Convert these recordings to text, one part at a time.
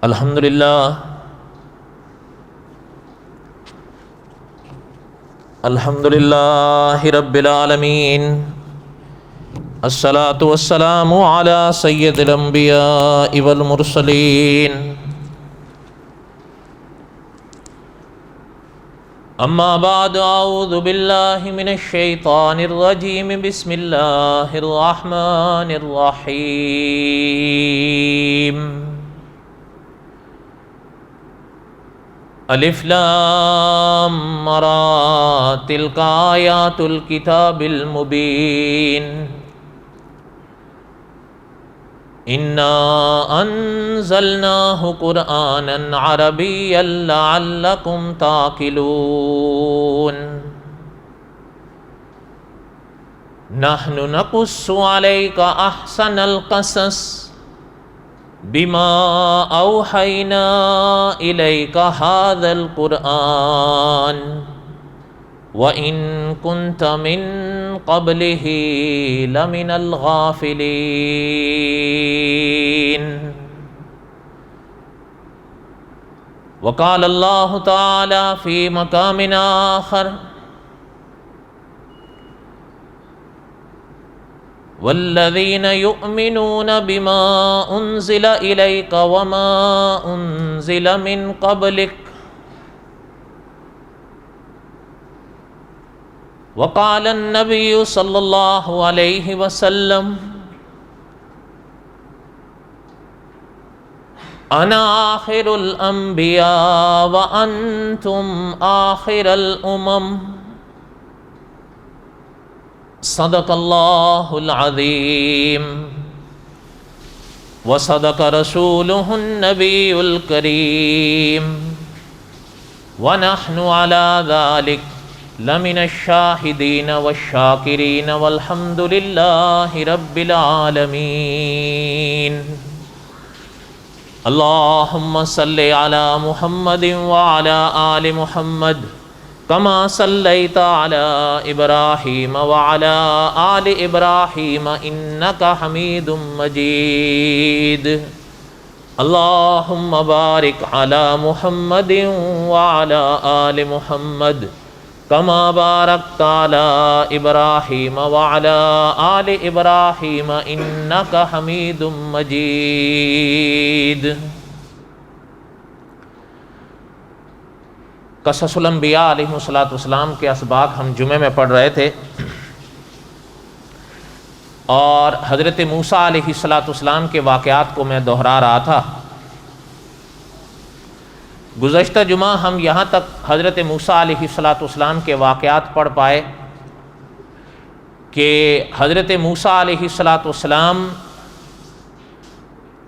الحمدللہ رب العالمین، الصلاۃ والسلام علی سید الانبیاء والمرسلین، اما بعد، اعوذ باللہ من الشیطان الرجیم، بسم اللہ الرحمن الرحیم۔ الف لام را، تلک آیات الکتاب المبین، انا انزلناہ قرآنا عربیا لعلکم تعقلون، نحن نقص علیک احسن القصص بما اوحینا الیک ھذا القرآن وَإِن كُنْتَ مِن قَبْلِهِ لَمِنَ الْغَافِلِينَ۔ وقال اللہ تعالی فی مقام آخر، وَالَّذِينَ يُؤْمِنُونَ بِمَا أُنزِلَ إِلَيْكَ وَمَا أُنزِلَ مِن قَبْلِكَ، وقال النبی صلی اللہ علیہ وسلم، انا آخر الانبیاء وانتم آخر الامم، صدق اللہ العظیم وصدق رسولہ النبی الکریم، ونحن علی ذلک لمن الشاہدین والشاکرین والحمد للہ رب العالمین۔ اللہم صلی علی محمد وعلی آل محمد کما صلیت علی ابراہیم وعلی آل ابراہیم انک حمید مجید۔ اللہم بارک علی محمد وعلی آل محمد کما بارکت علی ابراہیم وعلی آل ابراہیم انک حمید مجید۔ قصص الانبیاء علیہ السلام کے اسباق ہم جمعے میں پڑھ رہے تھے، اور حضرت موسیٰ علیہ السلام کے واقعات کو میں دہرا رہا تھا۔ گزشتہ جمعہ ہم یہاں تک حضرت موسیٰ علیہ السلام کے واقعات پڑھ پائے کہ حضرت موسیٰ علیہ السلام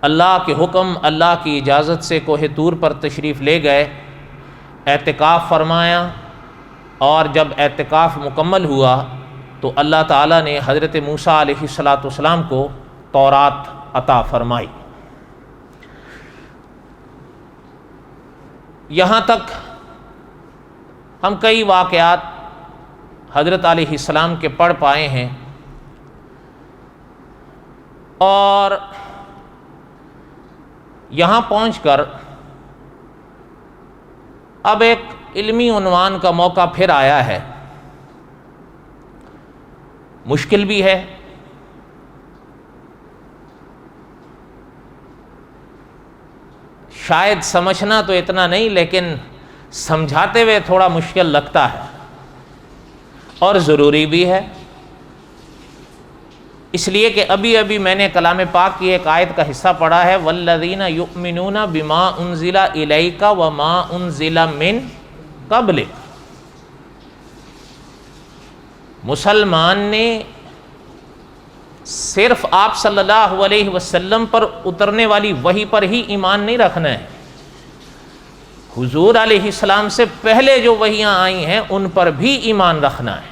اللہ کے حکم، اللہ کی اجازت سے کوہ طور پر تشریف لے گئے، اعتکاف فرمایا، اور جب اعتکاف مکمل ہوا تو اللہ تعالیٰ نے حضرت موسیٰ علیہ السلام کو تورات عطا فرمائی۔ یہاں تک ہم کئی واقعات حضرت علیہ السلام کے پڑھ پائے ہیں، اور یہاں پہنچ کر اب ایک علمی عنوان کا موقع پھر آیا ہے، مشکل بھی ہے، شاید سمجھنا تو اتنا نہیں، لیکن سمجھاتے ہوئے تھوڑا مشکل لگتا ہے اور ضروری بھی ہے، اس لیے کہ ابھی میں نے کلام پاک کی ایک آیت کا حصہ پڑھا ہے، وَالَّذِينَ يُؤْمِنُونَ بِمَا أُنزِلَ إِلَيْكَ وَمَا أُنزِلَ مِن قَبْلِكَ۔ مسلمان نے صرف آپ صلی اللہ علیہ وسلم پر اترنے والی وحی پر ہی ایمان نہیں رکھنا ہے، حضور علیہ السلام سے پہلے جو وحیاں آئی ہیں ان پر بھی ایمان رکھنا ہے۔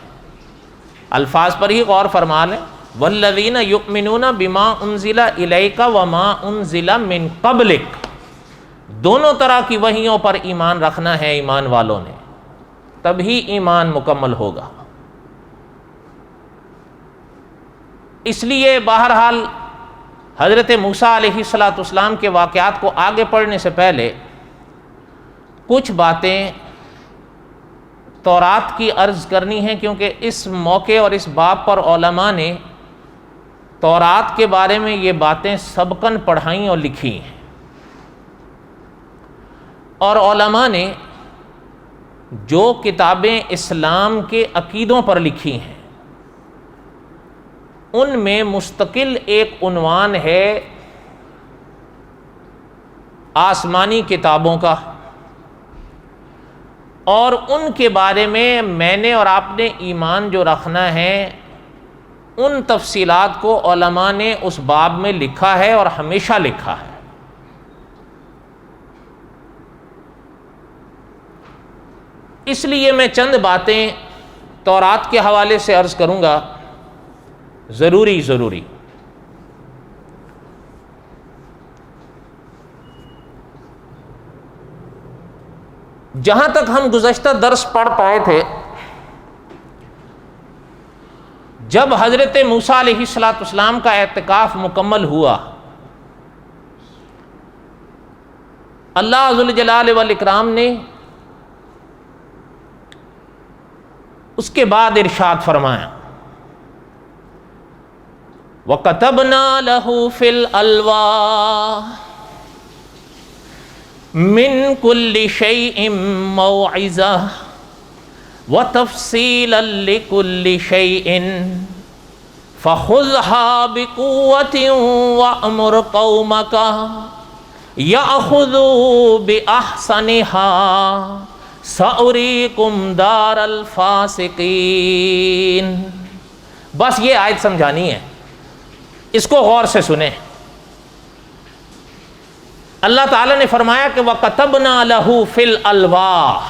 الفاظ پر ہی غور فرما لیں، وَالَّذِينَ يُؤْمِنُونَ بِمَا أُنزِلَ إِلَيْكَ وَمَا أُنزِلَ مِن قَبْلِكَ، دونوں طرح کی وحیوں پر ایمان رکھنا ہے ایمان والوں نے، تبھی ایمان مکمل ہوگا۔ اس لیے بہرحال حضرت موسیٰ علیہ السلام کے واقعات کو آگے پڑھنے سے پہلے کچھ باتیں تورات کی عرض کرنی ہیں، کیونکہ اس موقع اور اس باب پر علماء نے تورات کے بارے میں یہ باتیں سبقاً پڑھائیں اور لکھی ہیں، اور علماء نے جو کتابیں اسلام کے عقیدوں پر لکھی ہیں ان میں مستقل ایک عنوان ہے آسمانی کتابوں کا، اور ان کے بارے میں نے اور آپ نے ایمان جو رکھنا ہے ان تفصیلات کو علماء نے اس باب میں لکھا ہے اور ہمیشہ لکھا ہے۔ اس لیے میں چند باتیں تورات کے حوالے سے عرض کروں گا، ضروری جہاں تک ہم گزشتہ درس پڑھ پائے تھے، جب حضرت موسیٰ علیہ السلام کا اعتکاف مکمل ہوا، اللہ ذوالجلال والاکرام نے اس کے بعد ارشاد فرمایا وَكَتَبْنَا لَهُ فِي الْأَلْوَاحِ مِنْ كُلِّ شَيْءٍ مَوْعِظَةً وَتَفْصِيلًا لِكُلِّ شَيْءٍ فَخُذْهَا بِقُوَّةٍ وَأْمُرْ قَوْمَكَ يَأْخُذُوا بِأَحْسَنِهَا سَأُرِيكُمْ دَارَ الْفَاسِقِينَ۔ بس یہ آیت سمجھانی ہے، اس کو غور سے سنیں۔ اللہ تعالیٰ نے فرمایا کہ وَكَتَبْنَا لَهُ فِي الْأَلْوَاحِ،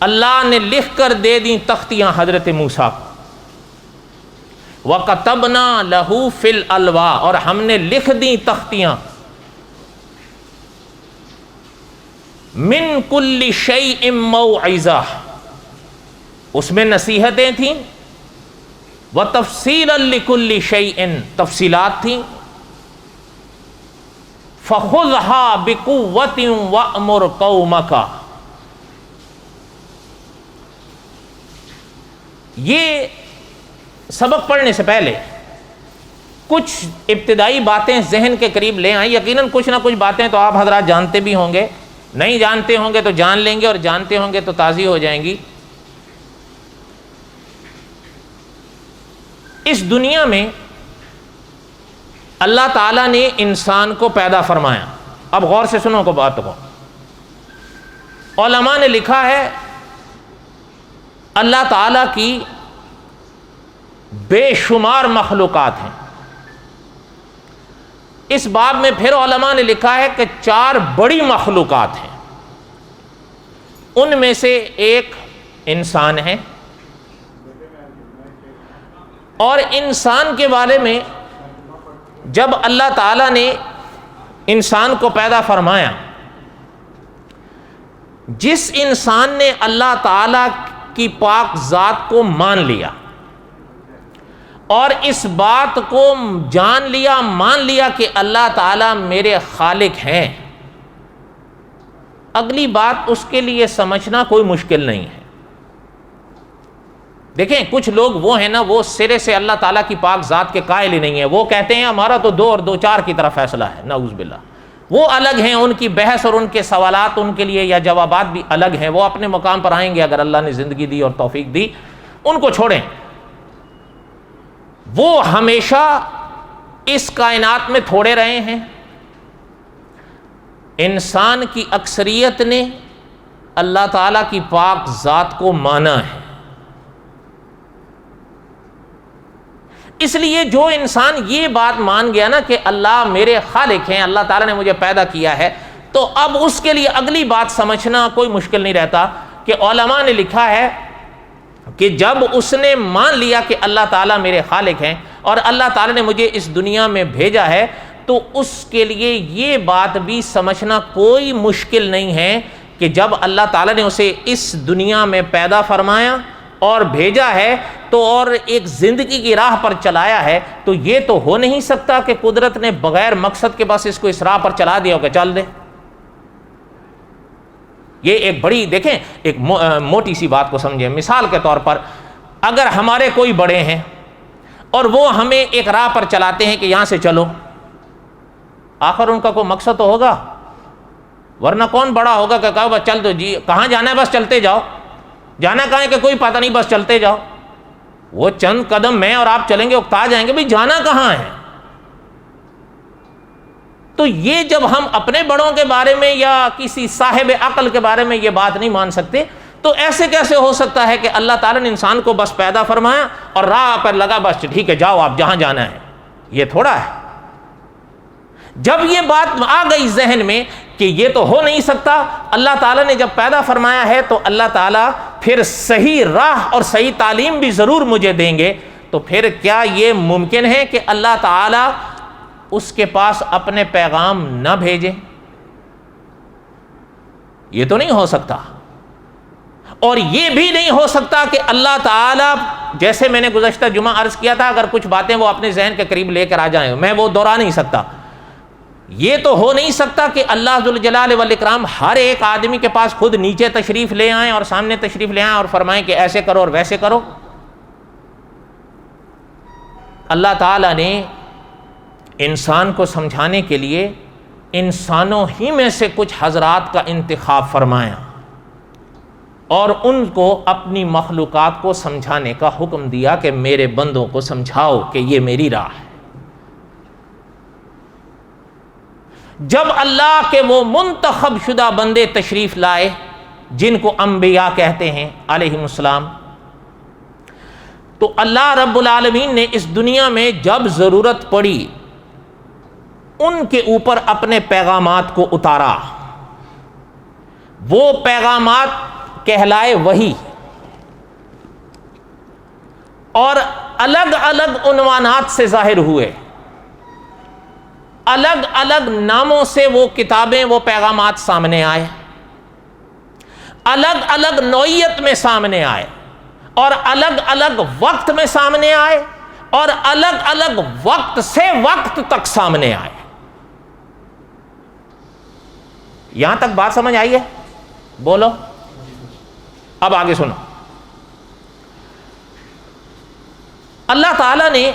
اللہ نے لکھ کر دے دیں تختیاں حضرت موسیٰ کو۔ وَكَتَبْنَا لَهُ فِي الْأَلْوَاحِ، اور ہم نے لکھ دیں تختیاں، من کل شیء موعظہ، اس میں نصیحتیں تھیں، وتفصیلا لکل شیء، تفصیلات تھیں، فخذها بقوۃ وامر قومک۔ یہ سبق پڑھنے سے پہلے کچھ ابتدائی باتیں ذہن کے قریب لے آئیں۔ یقیناً کچھ نہ کچھ باتیں تو آپ حضرات جانتے بھی ہوں گے، نہیں جانتے ہوں گے تو جان لیں گے، اور جانتے ہوں گے تو تازی ہو جائیں گی۔ اس دنیا میں اللہ تعالیٰ نے انسان کو پیدا فرمایا۔ اب غور سے سنو کو بات کو، علماء نے لکھا ہے اللہ تعالیٰ کی بے شمار مخلوقات ہیں۔ اس باب میں پھر علماء نے لکھا ہے کہ 4 بڑی مخلوقات ہیں، ان میں سے ایک انسان ہے، اور انسان کے بارے میں جب اللہ تعالیٰ نے انسان کو پیدا فرمایا، جس انسان نے اللہ تعالیٰ کی پاک ذات کو مان لیا اور اس بات کو جان لیا، مان لیا کہ اللہ تعالیٰ میرے خالق ہیں، اگلی بات اس کے لیے سمجھنا کوئی مشکل نہیں ہے۔ دیکھیں کچھ لوگ وہ ہیں نا، وہ سرے سے اللہ تعالیٰ کی پاک ذات کے قائل ہی نہیں ہیں، وہ کہتے ہیں ہمارا تو 2 اور 2 4 کی طرف فیصلہ ہے، نعوذ باللہ۔ وہ الگ ہیں، ان کی بحث اور ان کے سوالات ان کے لیے یا جوابات بھی الگ ہیں، وہ اپنے مقام پر آئیں گے اگر اللہ نے زندگی دی اور توفیق دی، ان کو چھوڑیں۔ وہ ہمیشہ اس کائنات میں تھوڑے رہے ہیں، انسان کی اکثریت نے اللہ تعالیٰ کی پاک ذات کو مانا ہے۔ اس لیے جو انسان یہ بات مان گیا نا کہ اللہ میرے خالق ہیں، اللہ تعالیٰ نے مجھے پیدا کیا ہے، تو اب اس کے لیے اگلی بات سمجھنا کوئی مشکل نہیں رہتا کہ علماء نے لکھا ہے کہ جب اس نے مان لیا کہ اللہ تعالیٰ میرے خالق ہیں اور اللہ تعالیٰ نے مجھے اس دنیا میں بھیجا ہے، تو اس کے لیے یہ بات بھی سمجھنا کوئی مشکل نہیں ہے کہ جب اللہ تعالیٰ نے اسے اس دنیا میں پیدا فرمایا اور بھیجا ہے تو اور ایک زندگی کی راہ پر چلایا ہے، تو یہ تو ہو نہیں سکتا کہ قدرت نے بغیر مقصد کے بس اس کو اس راہ پر چلا دیا ہو کہ چل دے۔ یہ ایک بڑی، دیکھیں ایک موٹی سی بات کو سمجھیں۔ مثال کے طور پر اگر ہمارے کوئی بڑے ہیں اور وہ ہمیں ایک راہ پر چلاتے ہیں کہ یہاں سے چلو، آخر ان کا کوئی مقصد تو ہوگا، ورنہ کون بڑا ہوگا کہ کہو بس چل دو جی، کہاں جانا ہے بس چلتے جاؤ، جانا کہاں ہے کہ کوئی پتہ نہیں بس چلتے جاؤ۔ وہ چند قدم میں اور آپ چلیں گے اکتا جائیں گے بھئی جانا کہاں ہے۔ تو یہ جب ہم اپنے بڑوں کے بارے میں یا کسی صاحب عقل کے بارے میں یہ بات نہیں مان سکتے، تو ایسے کیسے ہو سکتا ہے کہ اللہ تعالیٰ نے انسان کو بس پیدا فرمایا اور راہ پر لگا بس ٹھیک ہے جاؤ آپ جہاں جانا ہے؟ یہ تھوڑا ہے۔ جب یہ بات آ گئی ذہن میں کہ یہ تو ہو نہیں سکتا، اللہ تعالیٰ نے جب پیدا فرمایا ہے تو اللہ تعالیٰ پھر صحیح راہ اور صحیح تعلیم بھی ضرور مجھے دیں گے، تو پھر کیا یہ ممکن ہے کہ اللہ تعالیٰ اس کے پاس اپنے پیغام نہ بھیجے؟ یہ تو نہیں ہو سکتا۔ اور یہ بھی نہیں ہو سکتا کہ اللہ تعالیٰ، جیسے میں نے گزشتہ جمعہ عرض کیا تھا، اگر کچھ باتیں وہ اپنے ذہن کے قریب لے کر آ جائیں، میں وہ دہرا نہیں سکتا۔ یہ تو ہو نہیں سکتا کہ اللہ ذوالجلال والاکرام ہر ایک آدمی کے پاس خود نیچے تشریف لے آئیں اور سامنے تشریف لے آئیں اور فرمائیں کہ ایسے کرو اور ویسے کرو۔ اللہ تعالیٰ نے انسان کو سمجھانے کے لیے انسانوں ہی میں سے کچھ حضرات کا انتخاب فرمایا اور ان کو اپنی مخلوقات کو سمجھانے کا حکم دیا کہ میرے بندوں کو سمجھاؤ کہ یہ میری راہ ہے۔ جب اللہ کے وہ منتخب شدہ بندے تشریف لائے جن کو انبیاء کہتے ہیں علیہم السلام، تو اللہ رب العالمین نے اس دنیا میں جب ضرورت پڑی ان کے اوپر اپنے پیغامات کو اتارا۔ وہ پیغامات کہلائے وحی، اور الگ الگ عنوانات سے ظاہر ہوئے، الگ الگ ناموں سے وہ کتابیں، وہ پیغامات سامنے آئے، الگ الگ نوعیت میں سامنے آئے، اور الگ الگ وقت میں سامنے آئے، اور الگ الگ وقت سے وقت تک سامنے آئے۔ یہاں تک بات سمجھ آئی ہے؟ بولو۔ اب آگے سنو۔ اللہ تعالیٰ نے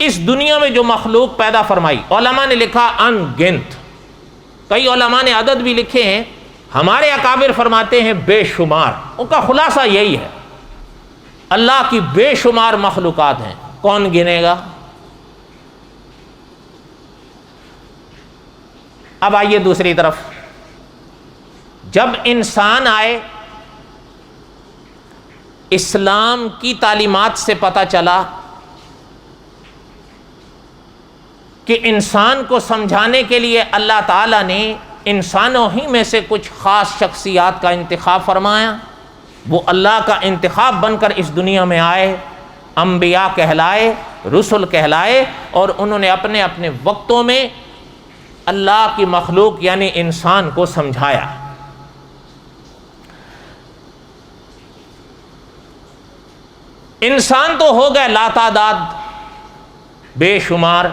اس دنیا میں جو مخلوق پیدا فرمائی، علماء نے لکھا ان گنت، کئی علماء نے عدد بھی لکھے ہیں، ہمارے اکابر فرماتے ہیں بے شمار۔ ان کا خلاصہ یہی ہے، اللہ کی بے شمار مخلوقات ہیں، کون گنے گا؟ اب آئیے دوسری طرف، جب انسان آئے، اسلام کی تعلیمات سے پتہ چلا کہ انسان کو سمجھانے کے لیے اللہ تعالیٰ نے انسانوں ہی میں سے کچھ خاص شخصیات کا انتخاب فرمایا۔ وہ اللہ کا انتخاب بن کر اس دنیا میں آئے، انبیاء کہلائے، رسل کہلائے، اور انہوں نے اپنے اپنے وقتوں میں اللہ کی مخلوق یعنی انسان کو سمجھایا۔ انسان تو ہو گئے لاتعداد، بے شمار۔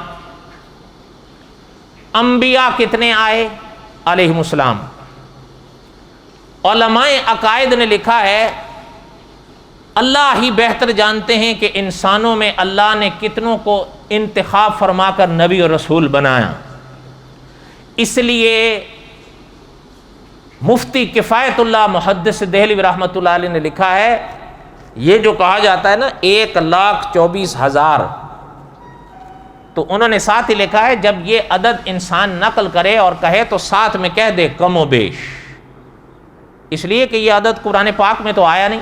انبیاء کتنے آئے علیہم السلام؟ علماء عقائد نے لکھا ہے اللہ ہی بہتر جانتے ہیں کہ انسانوں میں اللہ نے کتنوں کو انتخاب فرما کر نبی اور رسول بنایا۔ اس لیے مفتی کفایت اللہ محدث دہلوی رحمۃ اللہ علیہ نے لکھا ہے، یہ جو کہا جاتا ہے نا 1,24,000، تو انہوں نے ساتھ ہی لکھا ہے جب یہ عدد انسان نقل کرے اور کہے تو ساتھ میں کہہ دے کم و بیش، اس لیے کہ یہ عدد قرآن پاک میں تو آیا نہیں۔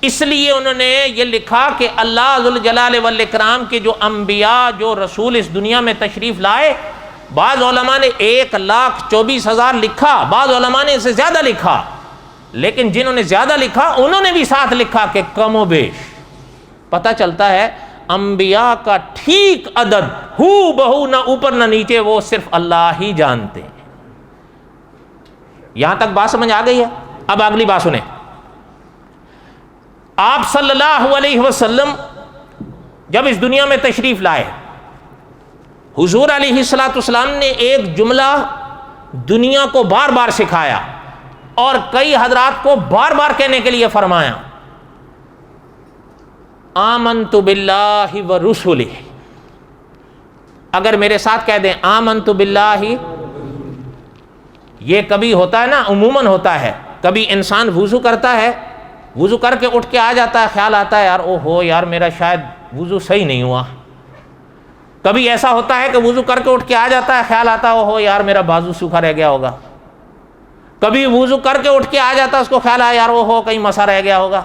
اس لیے انہوں نے یہ لکھا کہ اللہ ذوالجلال والاکرام کے جو انبیاء، جو رسول اس دنیا میں تشریف لائے، بعض علماء نے 1,24,000 لکھا، بعض علماء نے اسے زیادہ لکھا، لیکن جنہوں نے زیادہ لکھا انہوں نے بھی ساتھ لکھا کہ کم و بیش۔ پتہ چلتا ہے انبیاء کا ٹھیک عدد ہو بہو، نہ اوپر نہ نیچے، وہ صرف اللہ ہی جانتے ہیں۔ یہاں تک بات سمجھ آ گئی ہے؟ اب اگلی بات سنیں، آپ صلی اللہ علیہ وسلم جب اس دنیا میں تشریف لائے، حضور علیہ الصلوۃ والسلام نے ایک جملہ دنیا کو بار بار سکھایا اور کئی حضرات کو بار بار کہنے کے لیے فرمایا، آمنت باللہ ورسلہ۔ اگر میرے ساتھ کہہ دیں آمنت باللہ، یہ کبھی ہوتا ہے نا، عموماً ہوتا ہے، کبھی انسان وضو کرتا ہے، وضو کر کے اٹھ کے آ جاتا ہے، خیال آتا ہے یار او ہو یار میرا شاید وضو صحیح نہیں ہوا۔ کبھی ایسا ہوتا ہے کہ وضو کر کے اٹھ کے آ جاتا ہے، خیال آتا ہے او ہو یار میرا بازو سوکھا رہ گیا ہوگا۔ کبھی وضو کر کے اٹھ کے آ جاتا ہے، اس کو خیال آیا یار او ہو کہیں مسا رہ گیا ہوگا۔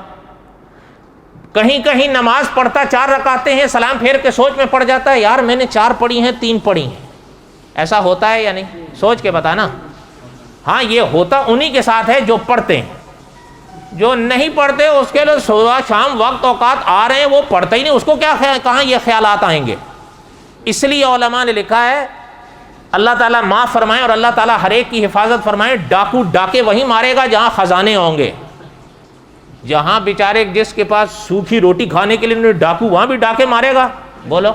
کہیں کہیں نماز پڑھتا 4 رکعتیں ہیں، سلام پھیر کے سوچ میں پڑ جاتا ہے یار میں نے 4 پڑھی ہیں 3 پڑھی ہیں۔ ایسا ہوتا ہے یا نہیں؟ سوچ کے بتانا۔ ہاں یہ ہوتا انہی کے ساتھ ہے جو پڑھتے ہیں، جو نہیں پڑھتے اس کے لیے صبح شام وقت اوقات آ رہے ہیں، وہ پڑھتے ہی نہیں، اس کو کیا کہاں یہ خیالات آئیں گے۔ اس لیے علماء نے لکھا ہے اللہ تعالیٰ معاف فرمائے اور اللہ تعالیٰ ہر ایک کی حفاظت فرمائے، ڈاکو ڈاکے وہیں مارے گا جہاں خزانے ہوں گے۔ جہاں بیچارے جس کے پاس سوکھی روٹی کھانے کے لیے ڈاکو، وہاں بھی ڈاکے مارے گا، بولو۔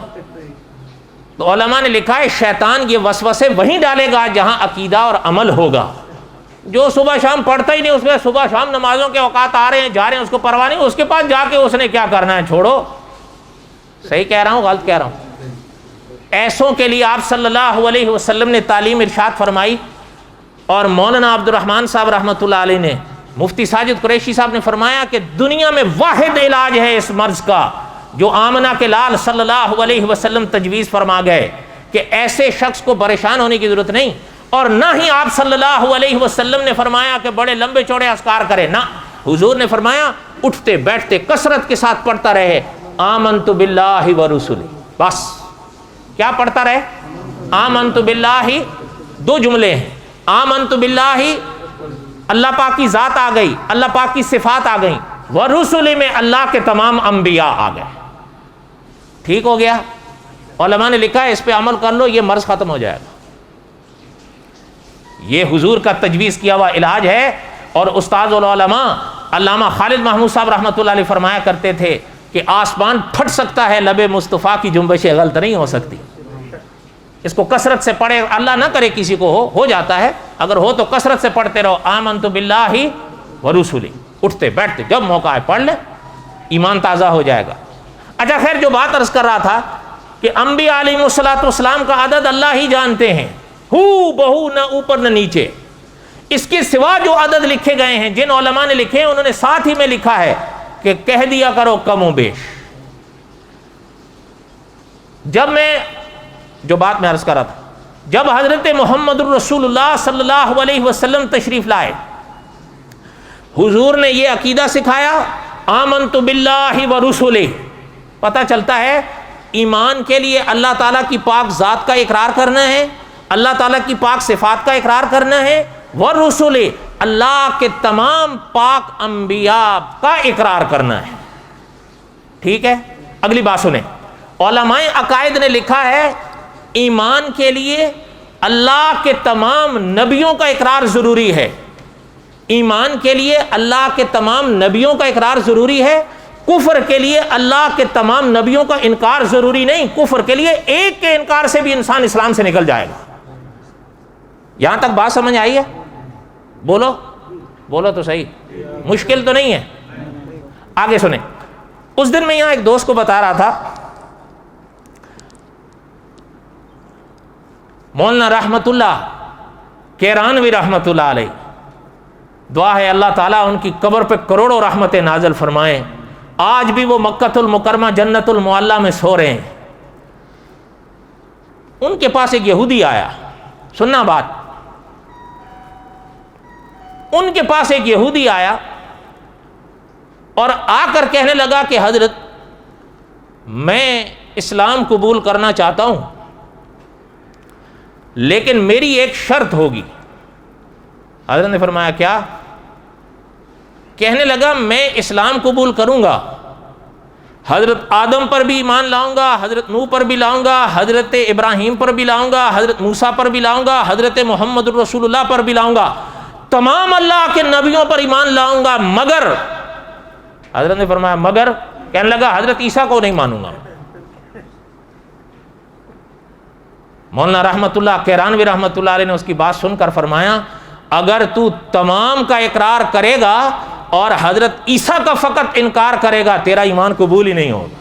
تو علماء نے لکھا ہے شیطان یہ وسوسے وہیں ڈالے گا جہاں عقیدہ اور عمل ہوگا۔ جو صبح شام پڑھتا ہی نہیں، اس میں صبح شام نمازوں کے اوقات آ رہے ہیں جا رہے ہیں، اس کو پرواہ نہیں، اس کے پاس جا کے اس نے کیا کرنا ہے، چھوڑو۔ صحیح کہہ رہا ہوں غلط کہہ رہا ہوں؟ ایسوں کے لیے آپ صلی اللہ علیہ وسلم نے تعلیم ارشاد فرمائی، اور مولانا عبد الرحمن صاحب رحمۃ اللہ علیہ نے، مفتی ساجد قریشی صاحب نے فرمایا کہ دنیا میں واحد علاج ہے اس مرض کا جو آمنہ کے لال صلی اللہ علیہ وسلم تجویز فرما گئے، کہ ایسے شخص کو پریشان ہونے کی ضرورت نہیں، اور نہ ہی آپ صلی اللہ علیہ وسلم نے فرمایا کہ بڑے لمبے چوڑے اذکار کرے، نہ، حضور نے فرمایا اٹھتے بیٹھتے کثرت کے ساتھ پڑھتا رہے آمنت باللہ ورسلہ، بس کیا پڑھتا رہے؟ آمنت باللہ، 2 جملے ہیں، آمنت باللہ اللہ پاک کی ذات آ گئی، اللہ پاک کی صفات آ گئیں، ورسلہ میں اللہ کے تمام انبیاء آ گئے، ٹھیک ہو گیا۔ علماء نے لکھا ہے اس پہ عمل کر لو یہ مرض ختم ہو جائے گا۔ یہ حضور کا تجویز کیا ہوا علاج ہے۔ اور استاد العلماء علامہ خالد محمود صاحب رحمۃ اللہ علیہ فرمایا کرتے تھے کہ آسمان پھٹ سکتا ہے، لب مصطفیٰ کی جنبشیں غلط نہیں ہو سکتی۔ اس کو کثرت سے پڑھے، اللہ نہ کرے کسی کو ہو جاتا ہے، اگر ہو تو کثرت سے پڑھتے رہو آمنت باللہ ورسلہ، اٹھتے بیٹھتے جب موقع ہے پڑھ لیں، ایمان تازہ ہو جائے گا۔ اچھا خیر، جو بات عرض کر رہا تھا کہ انبیاء علیہ الصلوۃ والسلام کا عدد اللہ ہی جانتے ہیں، ہو بہو، نہ اوپر نہ نیچے۔ اس کے سوا جو عدد لکھے گئے ہیں، جن علماء نے لکھے ہیں، انہوں نے ساتھ ہی میں لکھا ہے کہ کہہ دیا کرو کم و بیش۔ جب میں جو بات میں عرض کر رہا تھا، جب حضرت محمد الرسول اللہ صلی اللہ علیہ وسلم تشریف لائے، حضور نے یہ عقیدہ سکھایا آمنت باللہ ورسلہ۔ پتہ چلتا ہے ایمان کے لیے اللہ تعالیٰ کی پاک ذات کا اقرار کرنا ہے، اللہ تعالیٰ کی پاک صفات کا اقرار کرنا ہے، ورسلہ اللہ کے تمام پاک انبیاء کا اقرار کرنا ہے، ٹھیک ہے۔ اگلی بات سنیں، علماء عقائد نے لکھا ہے ایمان کے لیے اللہ کے تمام نبیوں کا اقرار ضروری ہے، ایمان کے لیے اللہ کے تمام نبیوں کا اقرار ضروری ہے، کفر کے لیے اللہ کے تمام نبیوں کا انکار ضروری نہیں، کفر کے لیے ایک کے انکار سے بھی انسان اسلام سے نکل جائے گا۔ یہاں تک بات سمجھ آئی ہے؟ بولو بولو تو صحیح، مشکل تو نہیں ہے؟ آگے سنیں، اس دن میں یہاں ایک دوست کو بتا رہا تھا، مولانا رحمت اللہ کیرانوی رحمت اللہ علیہ، دعا ہے اللہ تعالیٰ ان کی قبر پہ کروڑوں رحمتیں نازل فرمائیں، آج بھی وہ مکۃ المکرمہ جنت المعلیٰ میں سو رہے ہیں۔ ان کے پاس ایک یہودی آیا، سننا بات، ان کے پاس ایک یہودی آیا اور آ کر کہنے لگا کہ حضرت میں اسلام قبول کرنا چاہتا ہوں لیکن میری ایک شرط ہوگی۔ حضرت نے فرمایا کیا؟ کہنے لگا میں اسلام قبول کروں گا، حضرت آدم پر بھی ایمان لاؤں گا، حضرت نوح پر بھی لاؤں گا، حضرت ابراہیم پر بھی لاؤں گا، حضرت موسیٰ پر بھی لاؤں گا، حضرت محمد الرسول اللہ پر بھی لاؤں گا، تمام اللہ کے نبیوں پر ایمان لاؤں گا مگر، حضرت نے فرمایا مگر، کہنے لگا حضرت عیسیٰ کو نہیں مانوں گا۔ مولانا رحمت اللہ کیرانوی رحمت اللہ علیہ نے اس کی بات سن کر فرمایا اگر تو تمام کا اقرار کرے گا اور حضرت عیسیٰ کا فقط انکار کرے گا تیرا ایمان قبول ہی نہیں ہوگا،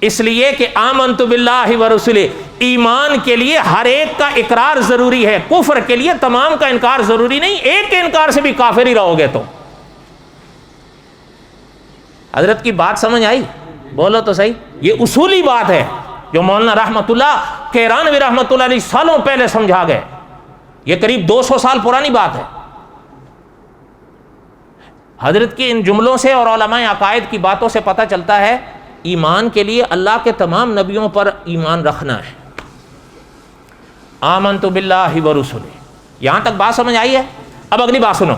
اس لیے کہ آمنت باللہ ورسلہ، ایمان کے لیے ہر ایک کا اقرار ضروری ہے، کفر کے لیے تمام کا انکار ضروری نہیں، ایک کے انکار سے بھی کافر ہی رہو گے تو۔ حضرت کی بات سمجھ آئی؟ بولو تو صحیح، یہ اصولی بات ہے جو مولانا رحمت اللہ کیرانوی رحمت اللہ علیہ سالوں پہلے سمجھا گئے، یہ قریب 200 سال پرانی بات ہے۔ حضرت کی ان جملوں سے اور علماء عقائد کی باتوں سے پتہ چلتا ہے ایمان کے لیے اللہ کے تمام نبیوں پر ایمان رکھنا ہے۔ آمنت باللہ ورسلہ، یہاں تک بات سمجھ آئی ہے؟ اب اگلی بات سنو،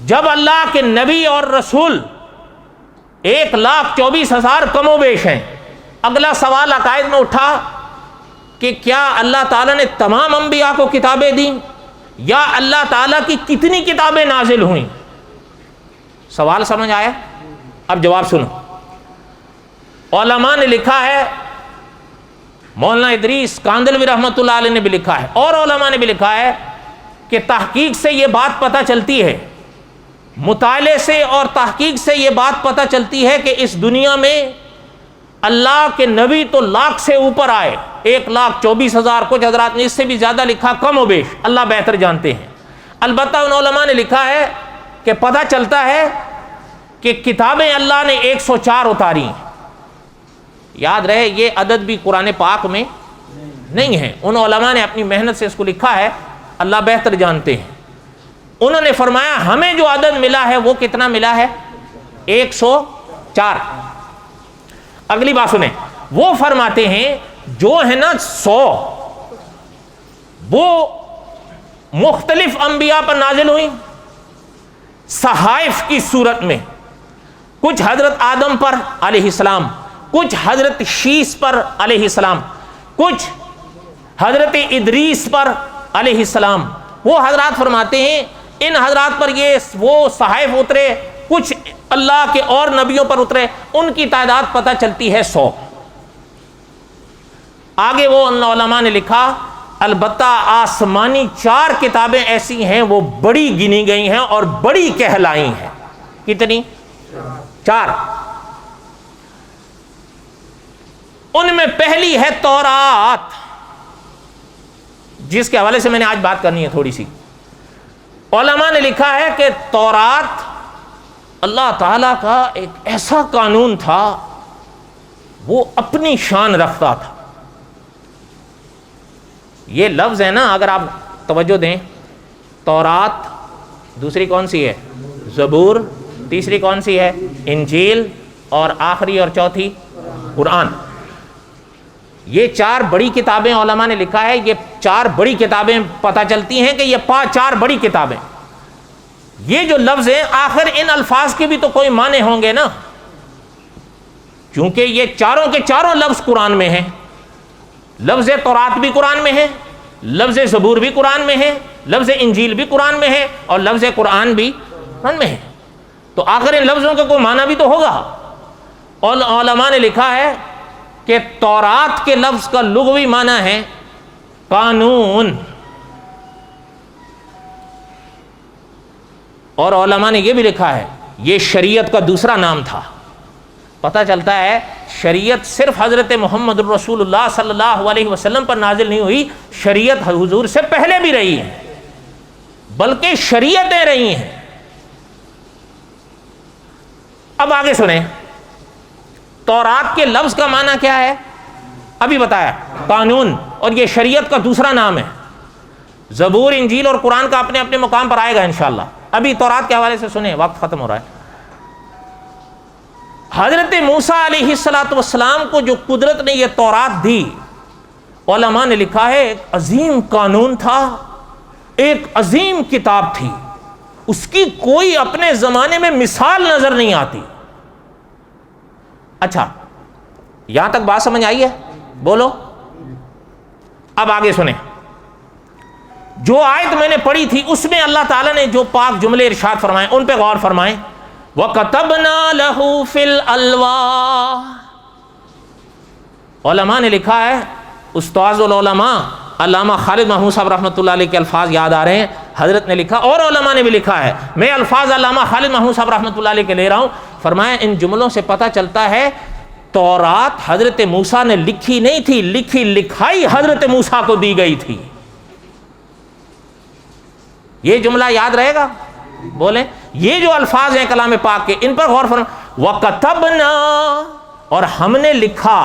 جب اللہ کے نبی اور رسول 1,24,000 کم و بیش ہیں، اگلا سوال عقائد میں اٹھا کہ کیا اللہ تعالیٰ نے تمام انبیاء کو کتابیں دیں یا اللہ تعالیٰ کی کتنی کتابیں نازل ہوئیں؟ سوال سمجھ آیا؟ اب جواب سنو۔ علماء نے لکھا ہے، مولانا ادریس کاندلوی رحمۃ اللہ علیہ نے بھی لکھا ہے اور علماء نے بھی لکھا ہے کہ تحقیق سے یہ بات پتہ چلتی ہے، مطالعے سے اور تحقیق سے یہ بات پتہ چلتی ہے کہ اس دنیا میں اللہ کے نبی تو لاکھ سے اوپر آئے، 1,24,000، کچھ حضرات نے اس سے بھی زیادہ لکھا، کم و بیش اللہ بہتر جانتے ہیں۔ البتہ ان علماء نے لکھا ہے کہ پتہ چلتا ہے کہ کتابیں اللہ نے 104 اتاری ہیں۔ یاد رہے یہ عدد بھی قرآن پاک میں نہیں ہے، ان علماء نے اپنی محنت سے اس کو لکھا ہے، اللہ بہتر جانتے ہیں۔ انہوں نے فرمایا ہمیں جو عدد ملا ہے وہ کتنا ملا ہے؟ 104۔ اگلی بات سنیں، وہ فرماتے ہیں جو ہے نا 100 وہ مختلف انبیاء پر نازل ہوئی صحائف کی صورت میں، کچھ حضرت آدم پر علیہ السلام، کچھ حضرت شیس پر علیہ السلام، کچھ حضرت ادریس پر علیہ السلام۔ وہ حضرات فرماتے ہیں ان حضرات پر یہ وہ صحائف اترے، کچھ اللہ کے اور نبیوں پر اترے، ان کی تعداد پتہ چلتی ہے 100۔ آگے وہ ان علماء نے لکھا البتہ آسمانی 4 کتابیں ایسی ہیں وہ بڑی گنی گئی ہیں اور بڑی کہلائی ہیں۔ کتنی؟ 4۔ ان میں پہلی ہے تورات، جس کے حوالے سے میں نے آج بات کرنی ہے تھوڑی سی۔ علماء نے لکھا ہے کہ تورات اللہ تعالیٰ کا ایک ایسا قانون تھا، وہ اپنی شان رکھتا تھا۔ یہ لفظ ہے نا، اگر آپ توجہ دیں، تورات، دوسری کون سی ہے؟ زبور، تیسری کون سی ہے؟ انجیل، اور آخری اور چوتھی قرآن۔ یہ 4 بڑی کتابیں علماء نے لکھا ہے، یہ 4 بڑی کتابیں پتہ چلتی ہیں کہ یہ 4 بڑی کتابیں۔ یہ جو لفظ ہیں آخر ان الفاظ کے بھی تو کوئی معنی ہوں گے نا، کیونکہ یہ چاروں کے چاروں لفظ قرآن میں ہیں۔ لفظ تورات بھی قرآن میں ہے، لفظ زبور بھی قرآن میں ہے، لفظ انجیل بھی قرآن میں ہے، اور لفظ قرآن بھی قرآن میں ہے، تو آخر ان لفظوں کا کوئی معنی بھی تو ہوگا۔ اور علماء نے لکھا ہے کہ تورات کے لفظ کا لغوی معنی ہے قانون، اور علماء نے یہ بھی لکھا ہے یہ شریعت کا دوسرا نام تھا۔ پتہ چلتا ہے شریعت صرف حضرت محمد الرسول اللہ صلی اللہ علیہ وسلم پر نازل نہیں ہوئی، شریعت حضور سے پہلے بھی رہی ہے، بلکہ شریعتیں رہی ہیں۔ اب آگے سنیں، تورات کے لفظ کا معنی کیا ہے؟ ابھی بتایا، قانون، اور یہ شریعت کا دوسرا نام ہے۔ زبور، انجیل اور قرآن کا اپنے اپنے مقام پر آئے گا انشاءاللہ۔ ابھی تورات کے حوالے سے سنیں، وقت ختم ہو رہا ہے۔ حضرت موسیٰ علیہ السلام کو جو قدرت نے یہ تورات دی، علماء نے لکھا ہے ایک عظیم قانون تھا، ایک عظیم کتاب تھی، اس کی کوئی اپنے زمانے میں مثال نظر نہیں آتی۔ اچھا، یہاں تک بات سمجھ آئی ہے؟ بولو۔ اب آگے سنیں، جو آیت میں نے پڑھی تھی اس میں اللہ تعالیٰ نے جو پاک جملے ارشاد فرمائے ان پہ غور فرمائیں. وَكَتَبْنَا لَهُ فِي الْأَلْوَاحِ. علماء نے لکھا ہے، استاذ العلماء علامہ خالد محمود صاحب رحمۃ اللہ علیہ کے الفاظ یاد آ رہے ہیں، حضرت نے لکھا اور علماء نے بھی لکھا ہے، میں الفاظ علامہ خالد محمود صاحب رحمۃ اللہ علیہ کے لے رہا ہوں. فرمایا ان جملوں سے پتہ چلتا ہے تورات حضرت موسیٰ نے لکھی نہیں تھی، لکھی لکھائی حضرت موسیٰ کو دی گئی تھی. یہ جملہ یاد رہے گا؟ بولیں. یہ جو الفاظ ہیں کلام پاک کے ان پر غور فرمائیں. وَكَتَبْنَا، اور ہم نے لکھا،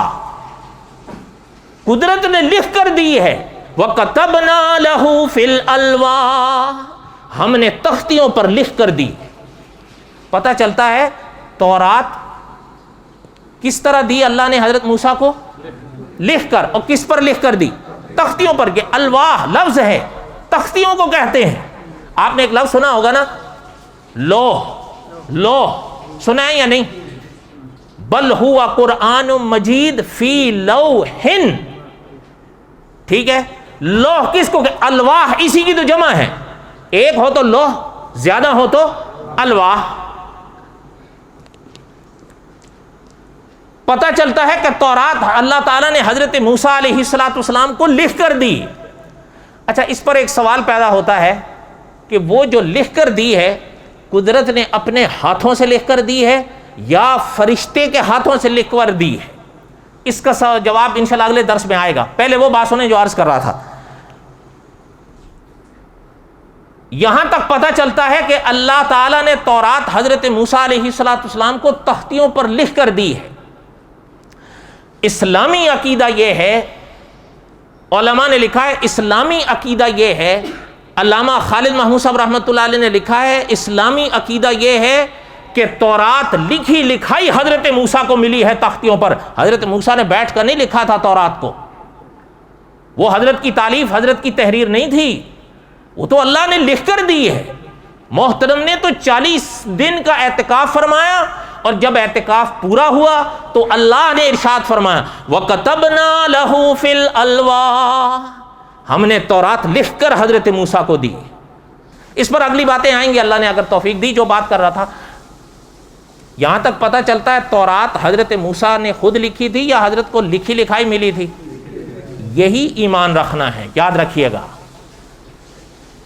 قدرت نے لکھ کر دی ہے. وَكَتَبْنَا لَهُ فِي الْأَلْوَاحِ، ہم نے تختیوں پر لکھ کر دی. پتہ چلتا ہے تورات کس طرح دی اللہ نے حضرت موسیٰ کو؟ لکھ کر. اور کس پر لکھ کر دی؟ تختیوں پر. کہ الواح لفظ ہے، تختیوں کو کہتے ہیں. آپ نے ایک لفظ سنا ہوگا نا، لوح. لوح سنا ہے یا نہیں؟ بل ہوا قرآن مجید فی لوح. ٹھیک ہے، لوح کس کو کہ الواح، اسی کی تو جمع ہے. ایک ہو تو لوح، زیادہ ہو تو الواح. پتہ چلتا ہے کہ تورات اللہ تعالیٰ نے حضرت موسیٰ علیہ السلام کو لکھ کر دی. اچھا، اس پر ایک سوال پیدا ہوتا ہے کہ وہ جو لکھ کر دی ہے قدرت نے اپنے ہاتھوں سے لکھ کر دی ہے یا فرشتے کے ہاتھوں سے لکھ کر دی ہے؟ اس کا جواب انشاءاللہ اگلے درس میں آئے گا. پہلے وہ بات سنیں جو عرض کر رہا تھا. یہاں تک پتہ چلتا ہے کہ اللہ تعالیٰ نے تورات حضرت موسیٰ علیہ السلام کو تختیوں پر لکھ کر دی ہے. اسلامی عقیدہ یہ ہے، علماء نے لکھا ہے اسلامی عقیدہ یہ ہے، علامہ خالد محمود صاحب رحمۃ اللہ علیہ نے لکھا ہے اسلامی عقیدہ یہ ہے کہ تورات لکھی لکھائی حضرت موسیٰ کو ملی ہے تختیوں پر. حضرت موسیٰ نے بیٹھ کر نہیں لکھا تھا تورات کو، وہ حضرت کی تالیف، حضرت کی تحریر نہیں تھی، وہ تو اللہ نے لکھ کر دی ہے. محترم نے تو 40 دن کا اعتکاف فرمایا، اور جب اعتکاف پورا ہوا تو اللہ نے ارشاد فرمایا وَكَتَبْنَا لَهُ فِي الْأَلْوَاحِ، ہم نے تورات لکھ کر حضرت موسیٰ کو دی. اس پر اگلی باتیں آئیں گی، اللہ نے اگر توفیق دی. جو بات کر رہا تھا، یہاں تک پتہ چلتا ہے تورات حضرت موسیٰ نے خود لکھی تھی یا حضرت کو لکھی لکھائی ملی تھی. یہی ایمان رکھنا ہے، یاد رکھیے گا.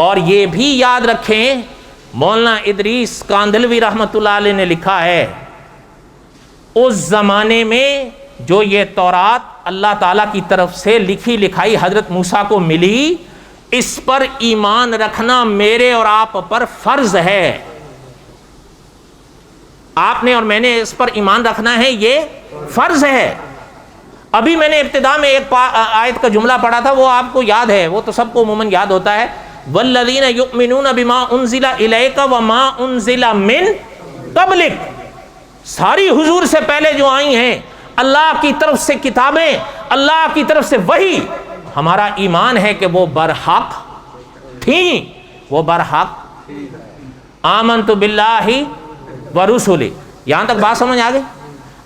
اور یہ بھی یاد رکھیں، مولانا ادریس کاندھلوی رحمۃ اللہ علیہ نے لکھا ہے اس زمانے میں جو یہ تورات اللہ تعالیٰ کی طرف سے لکھی لکھائی حضرت موسیٰ کو ملی، اس پر ایمان رکھنا میرے اور آپ پر فرض ہے. آپ نے اور میں نے اس پر ایمان رکھنا ہے، یہ فرض ہے. ابھی میں نے ابتدا میں ایک آیت کا جملہ پڑھا تھا، وہ آپ کو یاد ہے، وہ تو سب کو عموماً یاد ہوتا ہے. والذین یؤمنون بما انزل الیک وما انزل من قبلک، ساری حضور سے پہلے جو آئی ہیں اللہ کی طرف سے کتابیں، اللہ کی طرف سے وحی، ہمارا ایمان ہے کہ وہ برحق تھیں، وہ برحق. آمنت باللہ ورسلہ. یہاں تک بات سمجھ آ گئی؟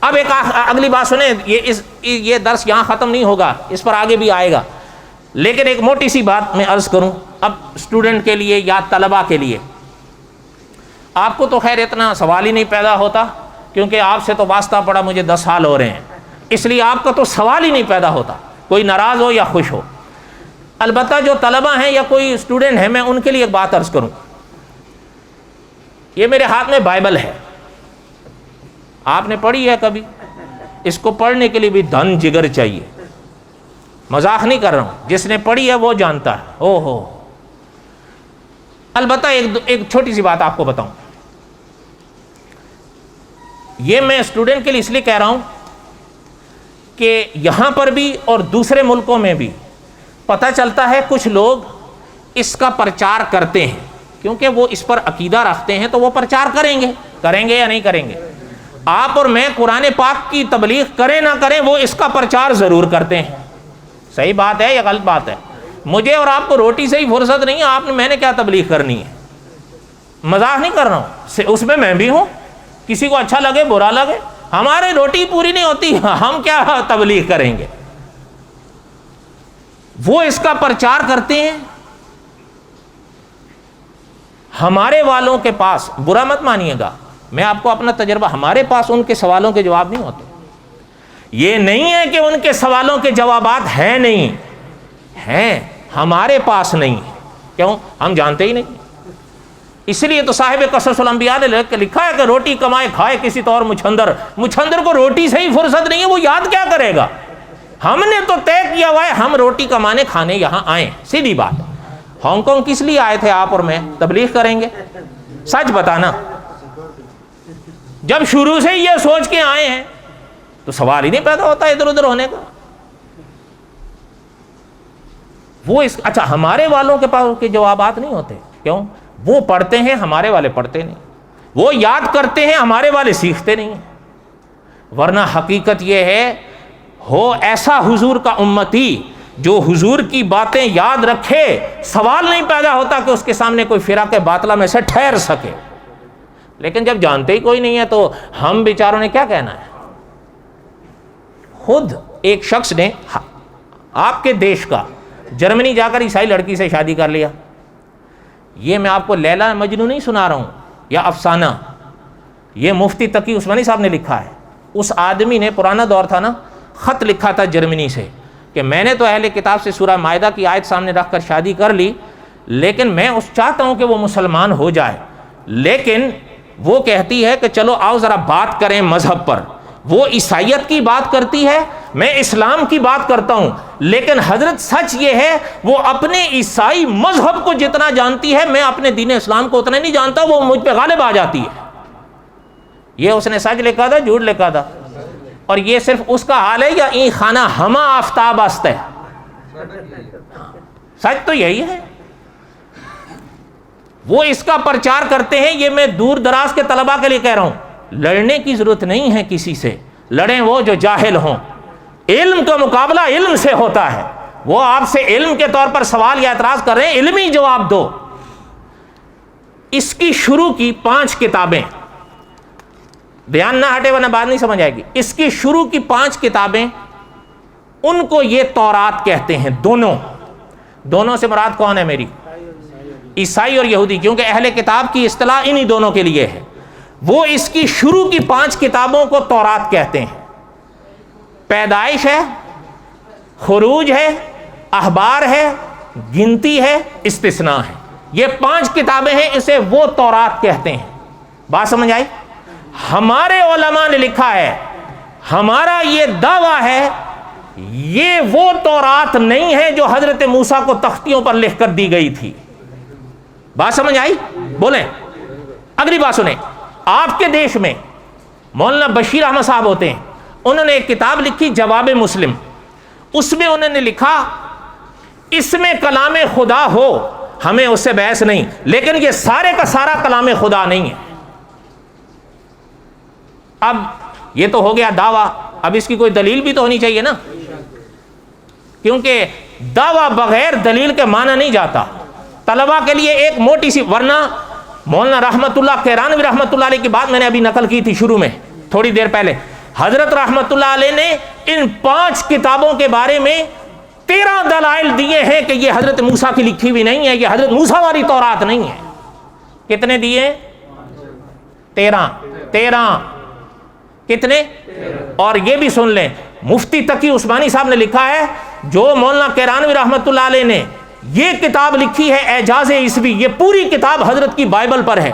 اب ایک اگلی بات سنیں، یہ درس یہاں ختم نہیں ہوگا، اس پر آگے بھی آئے گا. لیکن ایک موٹی سی بات میں عرض کروں اب اسٹوڈنٹ کے لیے یا طلباء کے لیے. آپ کو تو خیر اتنا سوال ہی نہیں پیدا ہوتا، کیونکہ آپ سے تو واسطہ پڑا مجھے 10 سال ہو رہے ہیں، اس لیے آپ کا تو سوال ہی نہیں پیدا ہوتا، کوئی ناراض ہو یا خوش ہو. البتہ جو طلباء ہیں یا کوئی اسٹوڈنٹ ہے، میں ان کے لیے ایک بات عرض کروں. یہ میرے ہاتھ میں بائبل ہے، آپ نے پڑھی ہے کبھی؟ اس کو پڑھنے کے لیے بھی دھن جگر چاہیے، مذاق نہیں کر رہا ہوں، جس نے پڑھی ہے وہ جانتا ہے. او ہو. البتہ ایک چھوٹی سی بات آپ کو بتاؤں، یہ میں اسٹوڈنٹ کے لیے اس لیے کہہ رہا ہوں کہ یہاں پر بھی اور دوسرے ملکوں میں بھی پتہ چلتا ہے کچھ لوگ اس کا پرچار کرتے ہیں، کیونکہ وہ اس پر عقیدہ رکھتے ہیں تو وہ پرچار کریں گے یا نہیں کریں گے. آپ اور میں قرآن پاک کی تبلیغ کریں نہ کریں، وہ اس کا پرچار ضرور کرتے ہیں. صحیح بات ہے یا غلط بات ہے؟ مجھے اور آپ کو روٹی سے ہی فرصت نہیں ہے، میں نے کیا تبلیغ کرنی ہے؟ مذاق نہیں کر رہا ہوں، اس میں میں بھی ہوں، کسی کو اچھا لگے برا لگے، ہماری روٹی پوری نہیں ہوتی، ہم کیا تبلیغ کریں گے؟ وہ اس کا پرچار کرتے ہیں، ہمارے والوں کے پاس، برا مت مانیے گا، میں آپ کو اپنا تجربہ، ہمارے پاس ان کے سوالوں کے جواب نہیں ہوتے. یہ نہیں ہے کہ ان کے سوالوں کے جوابات ہیں نہیں ہیں، ہمارے پاس نہیں. کیوں؟ ہم جانتے ہی نہیں. اس لیے تو صاحب قصص الانبیاء نے لکھا ہے کہ روٹی کمائے کھائے کسی طور مچھندر. مچھندر کو روٹی سے ہی فرصت نہیں ہے، وہ یاد کیا کرے گا؟ ہم نے تو طے کیا ہوا ہے ہم روٹی کمانے کھانے یہاں آئیں. سیدھی بات. ہانگ کانگ کس لیے آئے تھے آپ اور میں؟ تبلیغ کریں گے. سچ بتانا. جب شروع سے یہ سوچ کے آئے ہیں تو سوال ہی نہیں پیدا ہوتا ادھر ادھر ہونے کا. وہ اچھا، ہمارے والوں کے پاس کے جوابات نہیں ہوتے. کیوں؟ وہ پڑھتے ہیں، ہمارے والے پڑھتے نہیں. وہ یاد کرتے ہیں، ہمارے والے سیکھتے نہیں. ورنہ حقیقت یہ ہے، ہو ایسا حضور کا امتی جو حضور کی باتیں یاد رکھے، سوال نہیں پیدا ہوتا کہ اس کے سامنے کوئی فرق باطلہ میں سے ٹھہر سکے. لیکن جب جانتے ہی کوئی نہیں ہے تو ہم بیچاروں نے کیا کہنا ہے؟ خود ایک شخص نے آپ کے دیش کا جرمنی جا کر عیسائی لڑکی سے شادی کر لیا. یہ میں آپ کو لیلا مجنو نہیں سنا رہا ہوں یا افسانہ، یہ مفتی تقی عثمانی صاحب نے لکھا ہے. اس آدمی نے، پرانا دور تھا نا، خط لکھا تھا جرمنی سے کہ میں نے تو اہل کتاب سے سورہ مائدہ کی آیت سامنے رکھ کر شادی کر لی، لیکن میں چاہتا ہوں کہ وہ مسلمان ہو جائے، لیکن وہ کہتی ہے کہ چلو آؤ ذرا بات کریں مذہب پر. وہ عیسائیت کی بات کرتی ہے، میں اسلام کی بات کرتا ہوں، لیکن حضرت سچ یہ ہے وہ اپنے عیسائی مذہب کو جتنا جانتی ہے میں اپنے دین اسلام کو اتنا نہیں جانتا، وہ مجھ پہ غالب آ جاتی ہے. یہ اس نے سچ لکھا تھا، جھوٹ لکھا تھا؟ اور یہ صرف اس کا حال ہے یا این خانہ ہما آفتاب است ہے؟ سچ تو یہی ہے. وہ اس کا پرچار کرتے ہیں. یہ میں دور دراز کے طلباء کے لیے کہہ رہا ہوں، لڑنے کی ضرورت نہیں ہے کسی سے. لڑیں وہ جو جاہل ہوں. علم کا مقابلہ علم سے ہوتا ہے. وہ آپ سے علم کے طور پر سوال یا اعتراض کر رہے ہیں، علمی جواب دو. اس کی شروع کی 5 کتابیں، دھیان نہ ہٹے ورنہ بات نہیں سمجھ آئے گی. اس کی شروع کی 5 کتابیں، ان کو یہ تورات کہتے ہیں. دونوں سے مراد کون ہے میری؟ عیسائی اور یہودی، کیونکہ اہل کتاب کی اصطلاح انہی دونوں کے لیے ہے. وہ اس کی شروع کی 5 کتابوں کو تورات کہتے ہیں. پیدائش ہے، خروج ہے، احبار ہے، گنتی ہے، استثناء ہے. یہ 5 کتابیں ہیں، اسے وہ تورات کہتے ہیں. بات سمجھ آئی؟ ہمارے علماء نے لکھا ہے، ہمارا یہ دعویٰ ہے یہ وہ تورات نہیں ہے جو حضرت موسیٰ کو تختیوں پر لکھ کر دی گئی تھی. بات سمجھ آئی؟ بولیں. اگلی بات سنیں. آپ کے دیش میں مولانا بشیر احمد صاحب ہوتے ہیں، انہوں نے ایک کتاب لکھی جواب مسلم. اس میں انہوں نے لکھا اس میں کلام خدا ہو ہمیں اس سے بحث نہیں، لیکن یہ سارے کا سارا کلام خدا نہیں ہے. اب یہ تو ہو گیا دعویٰ، اب اس کی کوئی دلیل بھی تو ہونی چاہیے نا، کیونکہ دعویٰ بغیر دلیل کے مانا نہیں جاتا. طلباء کے لیے ایک موٹی سی، ورنہ مولانا رحمت اللہ کیرانوی رحمت اللہ علیہ کی بات میں نے ابھی نقل کی تھی شروع میں تھوڑی دیر پہلے. حضرت رحمت اللہ علیہ نے ان 5 کتابوں کے بارے میں 13 دلائل دیے ہیں کہ یہ حضرت موسیٰ کی لکھی ہوئی نہیں ہے، یہ حضرت موسیٰ والی تورات نہیں ہے. کتنے دیے؟ 13. کتنے؟ اور یہ بھی سن لیں، مفتی تقی عثمانی صاحب نے لکھا ہے، جو مولانا کیرانوی رحمت اللہ علیہ نے یہ کتاب لکھی ہے اعجاز عیسوی، یہ پوری کتاب حضرت کی بائبل پر ہے.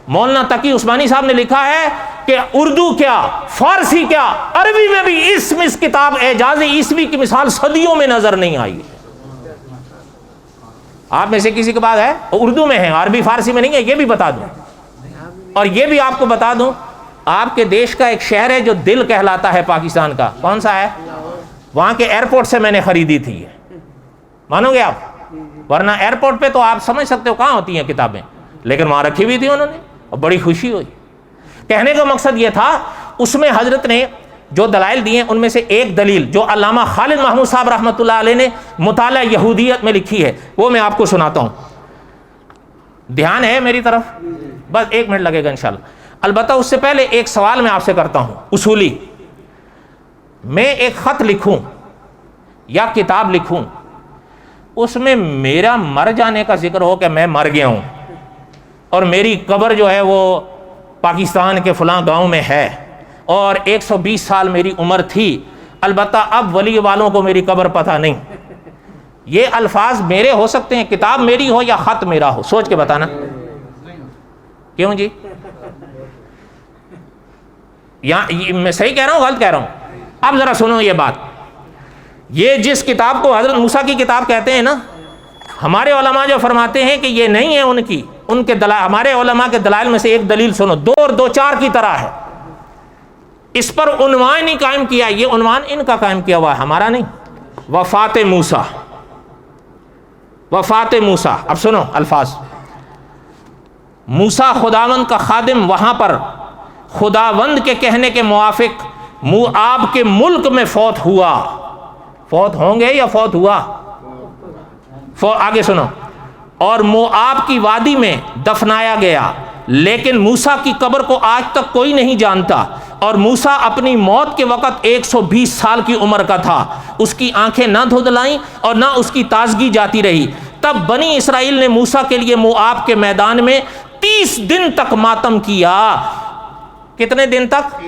مولانا تقی عثمانی صاحب نے لکھا ہے کہ اردو کیا، فارسی کیا، عربی میں بھی اس کتاب اعجاز عیسوی کی مثال صدیوں میں نظر نہیں آئی. آپ میں سے کسی کے پاس ہے؟ اردو میں ہے، عربی فارسی میں نہیں ہے، یہ بھی بتا دوں. اور یہ بھی آپ کو بتا دوں، آپ کے دیش کا ایک شہر ہے جو دل کہلاتا ہے پاکستان کا، کون سا ہے؟ وہاں کے ایئرپورٹ سے میں نے خریدی تھی. مانو گے آپ؟ ورنہ ایئرپورٹ پہ تو آپ سمجھ سکتے ہو کہاں ہوتی ہیں کتابیں، لیکن وہاں رکھی ہوئی تھی انہوں نے، اور بڑی خوشی ہوئی. کہنے کا مقصد یہ تھا، اس میں حضرت نے جو دلائل دیے ان میں سے ایک دلیل جو علامہ خالد محمود صاحب رحمۃ اللہ علیہ نے مطالعہ یہودیت میں لکھی ہے، وہ میں آپ کو سناتا ہوں. دھیان ہے میری طرف؟ بس 1 منٹ لگے گا انشاءاللہ. البتہ اس سے پہلے ایک سوال میں آپ سے کرتا ہوں اصولی. میں ایک خط لکھوں یا کتاب لکھوں، اس میں میرا مر جانے کا ذکر ہو کہ میں مر گیا ہوں، اور میری قبر جو ہے وہ پاکستان کے فلاں گاؤں میں ہے اور 120 سال میری عمر تھی، البتہ اب ولی والوں کو میری قبر پتہ نہیں. یہ الفاظ میرے ہو سکتے ہیں، کتاب میری ہو یا خط میرا ہو، سوچ کے بتانا. کیوں جی؟ میں صحیح کہہ رہا ہوں غلط کہہ رہا ہوں؟ اب ذرا سنو یہ بات. یہ جس کتاب کو حضرت موسیٰ کی کتاب کہتے ہیں نا، ہمارے علماء جو فرماتے ہیں کہ یہ نہیں ہے ان کے دلائل، ہمارے علماء کے دلائل میں سے ایک دلیل سنو، 2 اور 2 4 کی طرح ہے. اس پر عنوان ہی قائم کیا، یہ عنوان ان کا قائم کیا ہوا ہے، ہمارا نہیں. وفات موسیٰ، وفات موسیٰ. اب سنو الفاظ. موسیٰ خداوند کا خادم وہاں پر خداوند کے کہنے کے موافق موآب کے ملک میں فوت ہوا. فوت ہوں گے یا فوت ہوا؟ آگے سنو. اور موآب کی وادی میں دفنایا گیا، لیکن موسیٰ کی قبر کو آج تک کوئی نہیں جانتا. اور موسیٰ اپنی موت کے وقت 120 سال کی عمر کا تھا. اس کی آنکھیں نہ دھندلائیں اور نہ اس کی تازگی جاتی رہی. تب بنی اسرائیل نے موسیٰ کے لیے موآب کے میدان میں 30 دن تک ماتم کیا. کتنے دن تک؟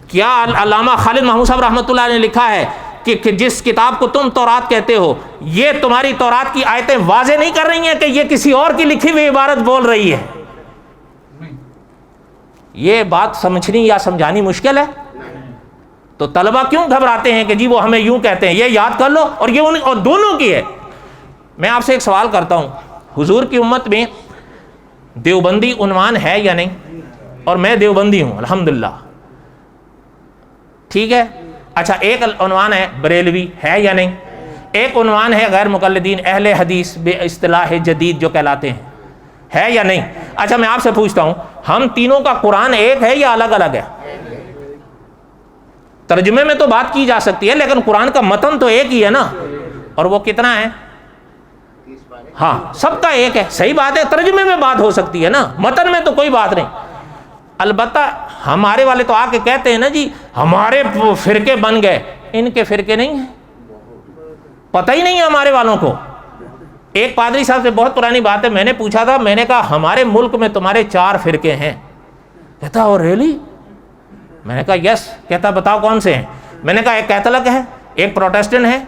کیا علامہ خالد محمود صاحب رحمۃ اللہ نے لکھا ہے کہ جس کتاب کو تم تورات کہتے ہو، یہ تمہاری تورات کی آیتیں واضح نہیں کر رہی ہیں کہ یہ کسی اور کی لکھی ہوئی عبارت بول رہی ہے. یہ بات سمجھنی یا سمجھانی مشکل ہے. تو طلبہ کیوں گھبراتے ہیں کہ جی وہ ہمیں یوں کہتے ہیں، یہ یاد کر لو اور یہ اور دونوں کی ہے. میں آپ سے ایک سوال کرتا ہوں، حضور کی امت میں دیوبندی عنوان ہے یا نہیں؟ اور میں دیوبندی ہوں الحمدللہ، ٹھیک ہے. اچھا، ایک عنوان ہے بریلوی، ہے یا نہیں؟ ایک عنوان ہے غیر مقلدین اہل حدیث بے اصطلاح جدید جو کہلاتے ہیں، ہے یا نہیں؟ اچھا میں آپ سے پوچھتا ہوں، ہم تینوں کا قرآن ایک ہے یا الگ الگ ہے؟ ترجمے میں تو بات کی جا سکتی ہے لیکن قرآن کا متن تو ایک ہی ہے نا. اور وہ کتنا ہے؟ ہاں سب کا ایک ہے. صحیح بات ہے، ترجمے میں بات ہو سکتی ہے نا، متن میں تو کوئی بات نہیں. البتہ ہمارے والے تو آ کے کہتے ہیں نا جی ہمارے فرقے بن گئے. ان کے فرقے نہیں ہیں، پتہ ہی نہیں ہے ہمارے والوں کو. ایک پادری صاحب سے بہت پرانی بات ہے، میں نے پوچھا تھا، میں نے کہا ہمارے ملک میں تمہارے 4 فرقے ہیں. کہتا اور ریلی؟ میں نے کہا یس. کہتا بتاؤ کون سے ہیں؟ میں نے کہا ایک کیتھولک ہے، ایک پروٹیسٹنٹ ہے،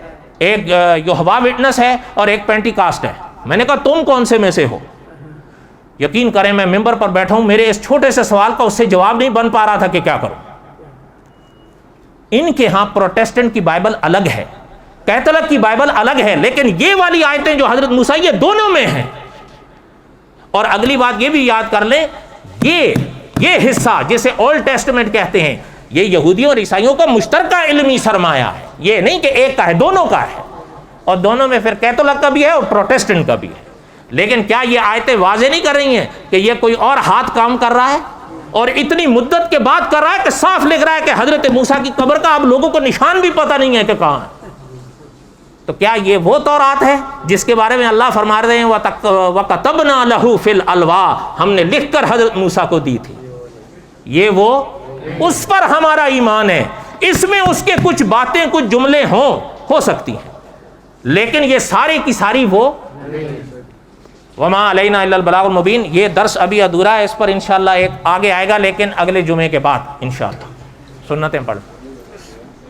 ایک یہوہ وٹنس ہے اور ایک پینٹی کاسٹ ہے. میں نے کہا تم کون سے میں سے ہو؟ یقین کریں میں ممبر پر بیٹھا ہوں، میرے اس چھوٹے سے سوال کا اس سے جواب نہیں بن پا رہا تھا کہ کیا کروں. ان کے ہاں پروٹیسٹنٹ کی بائبل الگ ہے، کیتھولک کی بائبل الگ ہے، لیکن یہ والی آیتیں جو حضرت موسیٰ یہ دونوں میں ہیں. اور اگلی بات یہ بھی یاد کر لیں، یہ حصہ جسے اولڈ ٹیسٹمنٹ کہتے ہیں، یہ یہودیوں اور عیسائیوں کا مشترکہ علمی سرمایہ ہے. یہ نہیں کہ ایک کا ہے، دونوں کا ہے. اور دونوں میں پھر کیتھولک کا بھی ہے اور پروٹیسٹنٹ کا بھی ہے. لیکن کیا یہ آیتیں واضح نہیں کر رہی ہیں کہ یہ کوئی اور ہاتھ کام کر رہا ہے اور اتنی مدت کے بعد کر رہا ہے کہ صاف لکھ رہا ہے کہ حضرت موسیٰ کی قبر کا اب لوگوں کو نشان بھی پتہ نہیں ہے کہ کہاں ہے. تو کیا یہ وہ تورات ہے جس کے بارے میں اللہ فرما رہے ہیں وَكَتَبْنَا لَهُ فِي الْأَلْوَاحِ، ہم نے لکھ کر حضرت موسیٰ کو دی تھی. یہ وہ اس پر ہمارا ایمان ہے. اس میں اس کے کچھ باتیں کچھ جملے ہو سکتی ہیں، لیکن یہ ساری کی ساری وہ وما علینا الا البلاغ المبین. یہ درس ابھی ادھورا ہے، اس پر انشاءاللہ ایک آگے آئے گا لیکن اگلے جمعے کے بعد انشاءاللہ. سنتیں پڑھ